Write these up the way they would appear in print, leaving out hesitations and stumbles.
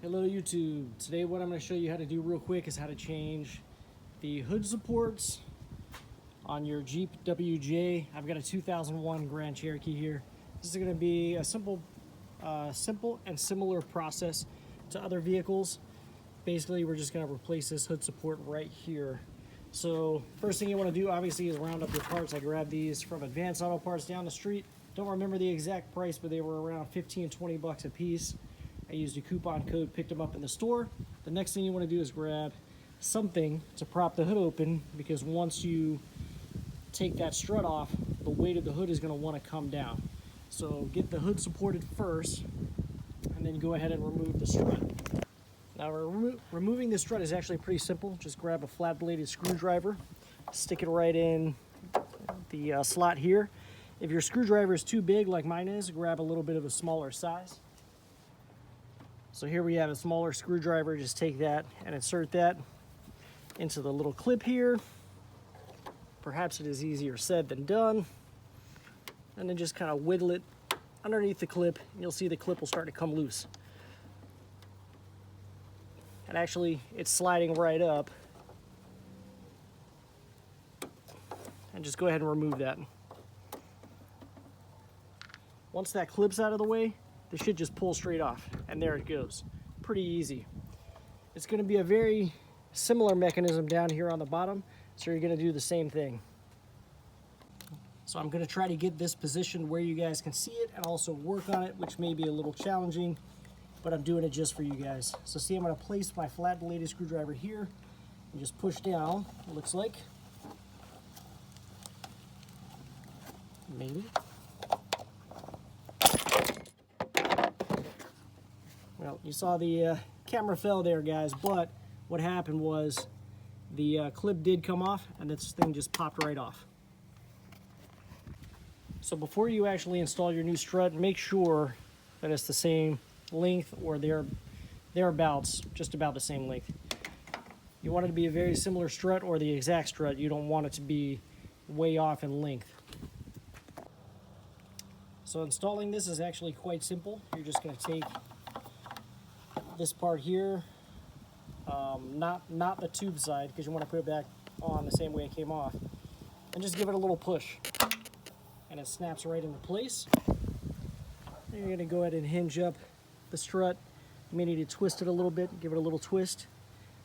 Hello YouTube. Today what I'm going to show you how to do real quick is how to change the hood supports on your Jeep WJ. I've got a 2001 Grand Cherokee here. This is going to be a simple and similar process to other vehicles. Basically we're just going to replace this hood support right here. So first thing you want to do obviously is round up your parts. I grabbed these from Advanced Auto Parts down the street. Don't remember the exact price, but they were around 15-20 bucks a piece. I used a coupon code, picked them up in the store. The next thing you want to do is grab something to prop the hood open, because once you take that strut off, the weight of the hood is going to want to come down. So get the hood supported first, and then go ahead and remove the strut. Now removing the strut is actually pretty simple. Just grab a flat bladed screwdriver, stick it right in the slot here. If your screwdriver is too big like mine is, grab a little bit of a smaller size. So here we have a smaller screwdriver. Just take that and insert that into the little clip here. Perhaps it is easier said than done. And then just kind of wiggle it underneath the clip, and you'll see the clip will start to come loose. And actually, it's sliding right up. And just go ahead and remove that. Once that clip's out of the way, this should just pull straight off, and there it goes. Pretty easy. It's going to be a very similar mechanism down here on the bottom, so you're going to do the same thing. So I'm going to try to get this positioned where you guys can see it and also work on it, which may be a little challenging, but I'm doing it just for you guys. So see, I'm going to place my flat bladed screwdriver here and just push down, it looks like. Maybe. Well, you saw the camera fell there, guys, but what happened was the clip did come off, and this thing just popped right off. So before you actually install your new strut, make sure that it's the same length, or thereabouts, just about the same length. You want it to be a very similar strut or the exact strut. You don't want it to be way off in length. So installing this is actually quite simple. You're just going to take this part here, not the tube side, because you want to put it back on the same way it came off, and just give it a little push, and it snaps right into place. Then you're going to go ahead and hinge up the strut. You may need to twist it a little bit, give it a little twist,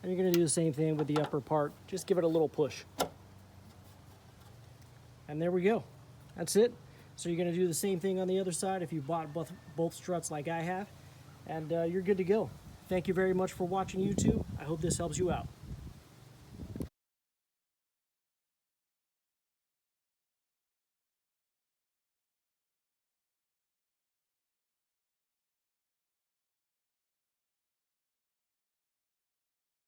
and you're going to do the same thing with the upper part. Just give it a little push, and there we go. That's it. So you're going to do the same thing on the other side if you bought both struts like I have, and you're good to go. Thank you very much for watching YouTube. I hope this helps you out.